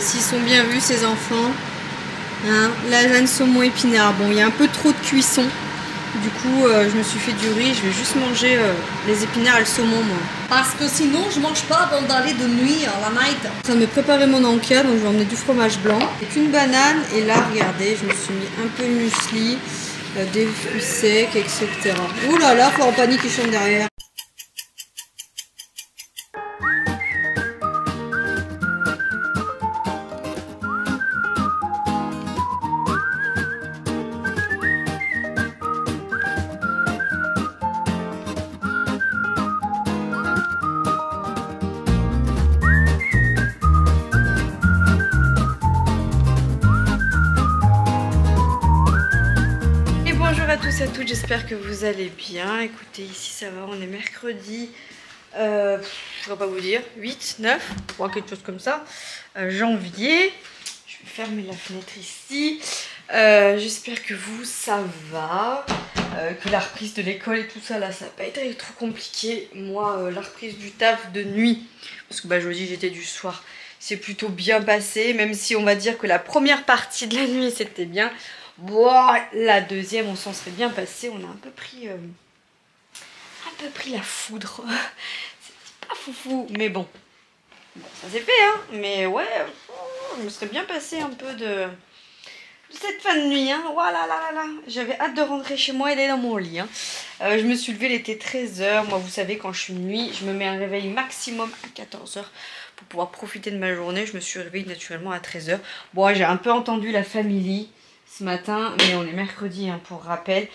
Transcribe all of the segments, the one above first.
S'ils sont bien vus ces enfants. Hein, lasagne saumon épinard. Bon, il y a un peu trop de cuisson. Du coup, je me suis fait du riz. Je vais juste manger les épinards et le saumon, moi. Parce que sinon, je mange pas avant d'aller de nuit à la night. Je suis en train de me préparer mon encas, donc je vais emmener du fromage blanc. Avec une banane. Et là, regardez, je me suis mis un peu de muesli, des fruits secs, etc. Ouh là là, faut en panique qui chante derrière. Bonjour à tous et à toutes, j'espère que vous allez bien. Écoutez, ici ça va, on est mercredi, je ne saurais pas vous dire, 8, 9, ou quelque chose comme ça, janvier. Je vais fermer la fenêtre ici. J'espère que vous, ça va, que la reprise de l'école et tout ça, là, ça n'a pas été trop compliqué. Moi, la reprise du taf de nuit, parce que bah, jeudi j'étais du soir, c'est plutôt bien passé, même si on va dire que la première partie de la nuit c'était bien. Bon, la deuxième, on s'en serait bien passé. On a un peu pris la foudre. C'était pas foufou, mais bon. Ça s'est fait, hein. Mais ouais, je me serais bien passé un peu de cette fin de nuit, hein. Voilà, là, là, là. J'avais hâte de rentrer chez moi et d'aller dans mon lit, hein. Je me suis levée, il était 13 h. Moi, vous savez, quand je suis de nuit, je me mets un réveil maximum à 14 h pour pouvoir profiter de ma journée. Je me suis réveillée naturellement à 13 h. Bon, j'ai un peu entendu la famille ce matin, mais on est mercredi, hein, pour rappel.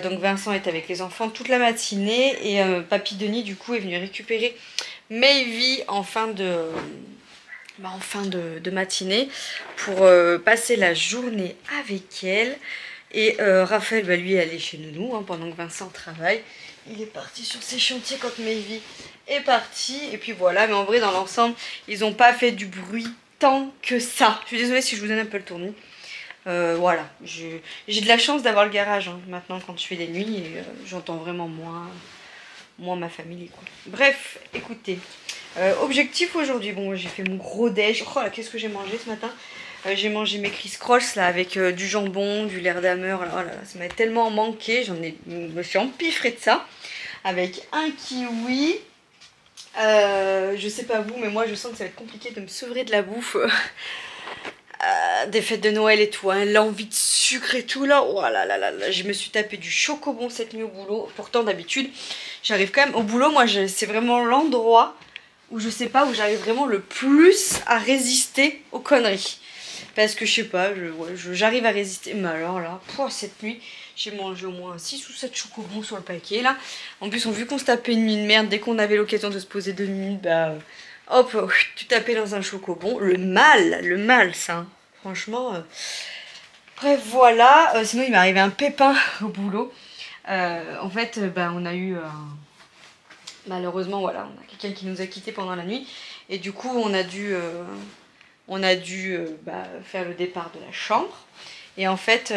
Donc Vincent est avec les enfants toute la matinée et Papy Denis du coup est venu récupérer Mayvi en fin de matinée pour passer la journée avec elle. Et Raphaël va lui aller chez nous, hein, pendant que Vincent travaille. Il est parti sur ses chantiers quand Mayvi est parti. Et puis voilà, mais en vrai dans l'ensemble ils n'ont pas fait du bruit tant que ça. Je suis désolée si je vous donne un peu le tournis. Voilà, j'ai de la chance d'avoir le garage, hein, maintenant quand je fais des nuits et j'entends vraiment moins ma famille, quoi. Bref, écoutez, objectif aujourd'hui, bon j'ai fait mon gros déj. Oh là, qu'est-ce que j'ai mangé ce matin? J'ai mangé mes Criss Cross là avec du jambon, du lait d'ameur. Oh là là, ça m'a tellement manqué, je me suis empiffrée de ça. Avec un kiwi. Je sais pas vous, mais moi je sens que ça va être compliqué de me sevrer de la bouffe. Des fêtes de Noël et tout, hein, l'envie de sucre et tout là, oh là là là là, je me suis tapé du chocobon cette nuit au boulot. Pourtant d'habitude j'arrive quand même au boulot, moi c'est vraiment l'endroit où je sais pas, où j'arrive vraiment le plus à résister aux conneries. Parce que je sais pas, j'arrive à résister, mais alors là, cette nuit j'ai mangé au moins 6 ou 7 chocobons sur le paquet là. En plus vu qu'on se tapait une nuit de merde, dès qu'on avait l'occasion de se poser 2 minutes, bah hop, tu tapais dans un chocobon. Le mal ça, hein. Franchement. Bref, voilà. Sinon, il m'est arrivé un pépin au boulot. En fait, bah, on a eu... malheureusement, voilà, on a quelqu'un qui nous a quittés pendant la nuit. Et du coup, on a dû faire le départ de la chambre. Et en fait...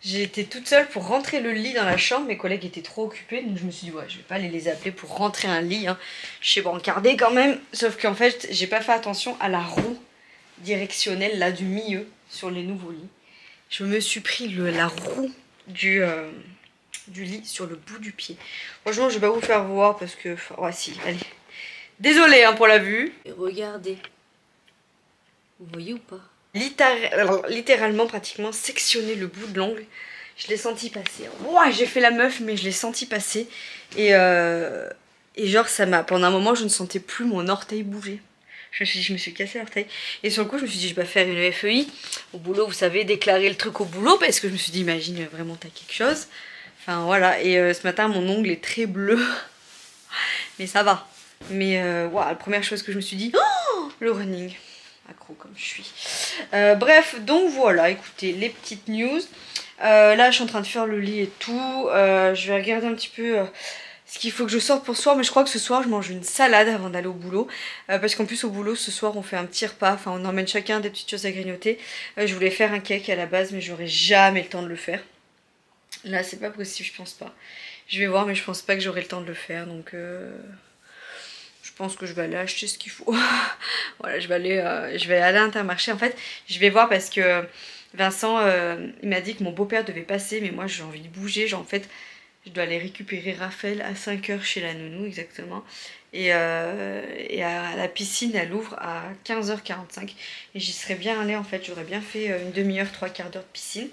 j'ai été toute seule pour rentrer le lit dans la chambre. Mes collègues étaient trop occupés. Donc je me suis dit, ouais, je vais pas aller les appeler pour rentrer un lit, hein. Je sais brancarder quand même. Sauf qu'en fait, j'ai pas fait attention à la roue directionnelle là du milieu sur les nouveaux lits. Je me suis pris la roue du lit sur le bout du pied. Franchement, je vais pas vous faire voir parce que... ouais, si, allez. Désolée, hein, pour la vue. Et regardez. Vous voyez ou pas? Littéralement, pratiquement sectionner le bout de l'ongle. Je l'ai senti passer. Ouais, j'ai fait la meuf, mais je l'ai senti passer. Et genre, ça m'a... pendant un moment, je ne sentais plus mon orteil bouger. Je me suis dit, je me suis cassé l'orteil. Et sur le coup, je me suis dit, je vais pas faire une FEI. Au boulot, vous savez, déclarer le truc au boulot. Parce que je me suis dit, imagine, vraiment, t'as quelque chose. Enfin, voilà. Et ce matin, mon ongle est très bleu. Mais ça va. Mais, wow, la première chose que je me suis dit, oh, le running. Accro comme je suis. Bref, donc voilà, écoutez, les petites news. Là, je suis en train de faire le lit et tout. Je vais regarder un petit peu ce qu'il faut que je sorte pour ce soir. Mais je crois que ce soir, je mange une salade avant d'aller au boulot. Parce qu'en plus, au boulot, ce soir, on fait un petit repas. Enfin, on emmène chacun des petites choses à grignoter. Je voulais faire un cake à la base, mais j'aurais jamais le temps de le faire. Là, c'est pas possible, je pense pas. Je vais voir, mais je pense pas que j'aurai le temps de le faire. Donc... je pense que je vais aller acheter ce qu'il faut. Voilà, je vais aller à l'Intermarché. En fait, je vais voir parce que Vincent, il m'a dit que mon beau-père devait passer, mais moi j'ai envie de bouger. Genre en fait, je dois aller récupérer Raphaël à 5 h chez la nounou exactement. Et à la piscine, elle ouvre à 15h45. Et j'y serais bien allée en fait, j'aurais bien fait une demi-heure, 3/4 d'heure de piscine.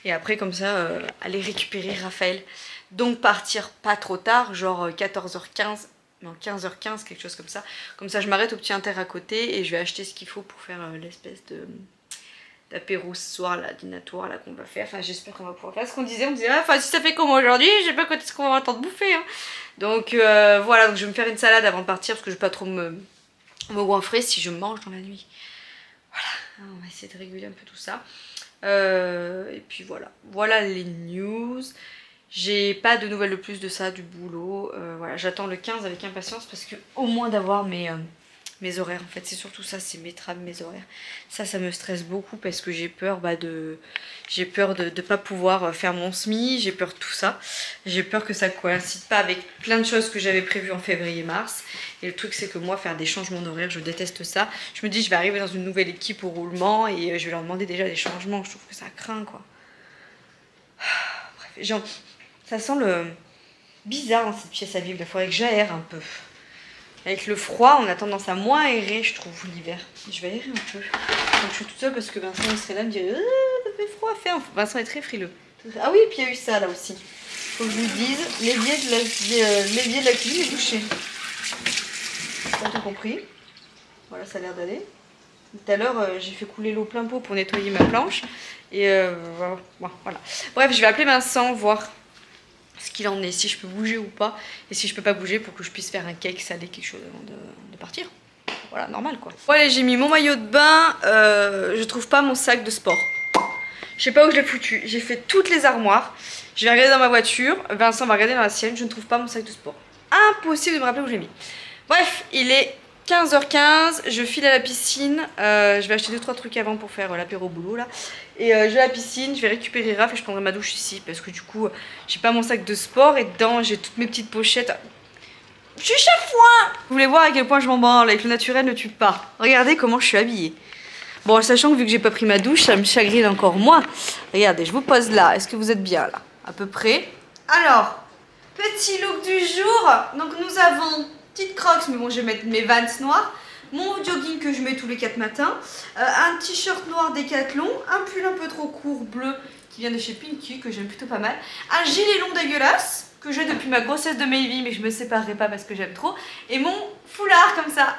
Et après comme ça, aller récupérer Raphaël. Donc partir pas trop tard, genre 14h15, non 15h15, quelque chose comme ça. Comme ça je m'arrête au petit inter à côté et je vais acheter ce qu'il faut pour faire l'espèce d'apéro ce soir, là, dînatoire là qu'on va faire. Enfin j'espère qu'on va pouvoir faire ce qu'on disait. On disait, enfin si ça fait comme aujourd'hui, je sais pas quand est-ce qu'on va avoir le temps de bouffer. Hein. Donc voilà, donc je vais me faire une salade avant de partir parce que je vais pas trop me goinfrer si je mange dans la nuit. Voilà, on va essayer de réguler un peu tout ça. Et puis voilà, voilà les news. J'ai pas de nouvelles de plus de ça, du boulot. Voilà, j'attends le 15 avec impatience parce que au moins d'avoir mes horaires. En fait, c'est surtout ça, c'est mes horaires. Ça me stresse beaucoup parce que j'ai peur de pas pouvoir faire mon SMI. J'ai peur de tout ça. J'ai peur que ça coïncide pas avec plein de choses que j'avais prévues en février-mars. Et le truc, c'est que moi, faire des changements d'horaire, je déteste ça. Je me dis, je vais arriver dans une nouvelle équipe au roulement et je vais leur demander déjà des changements. Je trouve que ça craint, quoi. Bref, genre, ça sent le bizarre dans cette pièce à vivre. Il faudrait que j'aère un peu. Avec le froid, on a tendance à moins aérer, je trouve, l'hiver. Je vais aérer un peu. Donc, je suis toute seule parce que Vincent il serait là, me dirait ça fait froid à faire. Vincent est très frileux. Ah oui, et puis il y a eu ça là aussi. Faut que je vous dise, l'évier de la cuisine est bouché. T'as tout compris. Voilà, ça a l'air d'aller. Tout à l'heure, j'ai fait couler l'eau plein pot pour nettoyer ma planche. Et voilà. Bref, je vais appeler Vincent, voir ce qu'il en est, si je peux bouger ou pas. Et si je peux pas bouger, pour que je puisse faire un cake salé, quelque chose avant de partir. Voilà, normal quoi. Bon allez, j'ai mis mon maillot de bain. Je trouve pas mon sac de sport. Je sais pas où je l'ai foutu. J'ai fait toutes les armoires. Je vais regarder dans ma voiture. Vincent va regarder dans la sienne. Je ne trouve pas mon sac de sport. Impossible de me rappeler où je l'ai mis. Bref, il est 15h15. Je file à la piscine. Je vais acheter 2-3 trucs avant pour faire l'apéro boulot là. Et je vais à la piscine. Je vais récupérer Raph et je prendrai ma douche ici. Parce que du coup, j'ai pas mon sac de sport. Et dedans, j'ai toutes mes petites pochettes. Je suis chafouin. Vous voulez voir à quel point je m'en branle. Avec le naturel ne tue pas. Regardez comment je suis habillée. Bon, sachant que vu que j'ai pas pris ma douche, ça me chagrine encore moins. Regardez, je vous pose là. Est-ce que vous êtes bien là? À peu près. Alors, petit look du jour. Donc nous avons petite crocs, mais bon, je vais mettre mes Vans noirs. Mon jogging que je mets tous les 4 matins. Un t-shirt noir Décathlon. Un pull un peu trop court bleu qui vient de chez Pinky, que j'aime plutôt pas mal. Un gilet long dégueulasse que j'ai depuis ma grossesse de Maybe, mais je me séparerai pas parce que j'aime trop. Et mon foulard comme ça.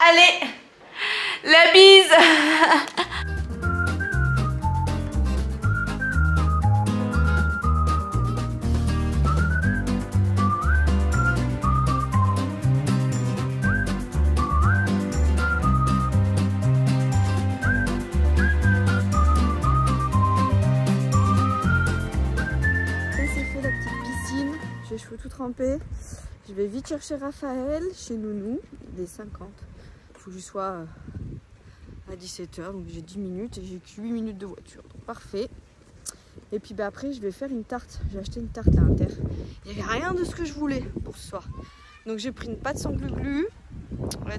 Allez, la bise. Cheveux tout trempés. Je vais vite chercher Raphaël chez Nounou. Il est 50. Il faut que je sois à 17h. Donc j'ai 10 minutes et j'ai que 8 minutes de voiture. Donc parfait. Et puis après je vais faire une tarte. J'ai acheté une tarte à Inter. Il n'y avait rien de ce que je voulais pour ce soir. Donc j'ai pris une pâte sans glu-glu.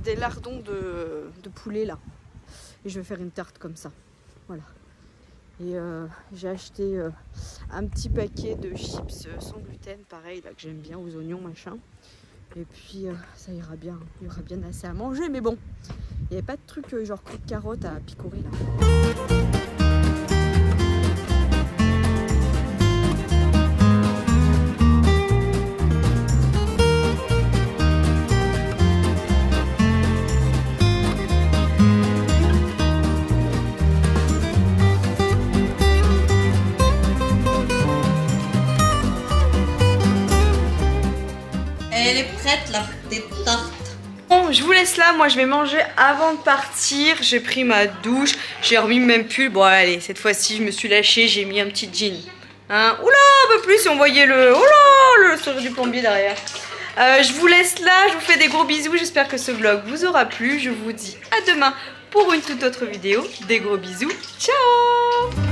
Des lardons de poulet là. Et je vais faire une tarte comme ça. Voilà. Et j'ai acheté un petit paquet de chips sans gluten, pareil, là que j'aime bien, aux oignons, machin. Et puis ça ira bien, il y aura bien assez à manger, mais bon, il n'y avait pas de truc genre croûte de carotte à picorer là. Elle est prête la petite tarte. Bon, je vous laisse là, moi je vais manger avant de partir. J'ai pris ma douche, j'ai remis même pull. Bon allez, cette fois-ci je me suis lâchée, j'ai mis un petit jean. Hein, oula, un peu plus si on voyait le sourire du plombier derrière. Je vous laisse là, je vous fais des gros bisous. J'espère que ce vlog vous aura plu. Je vous dis à demain pour une toute autre vidéo. Des gros bisous, ciao.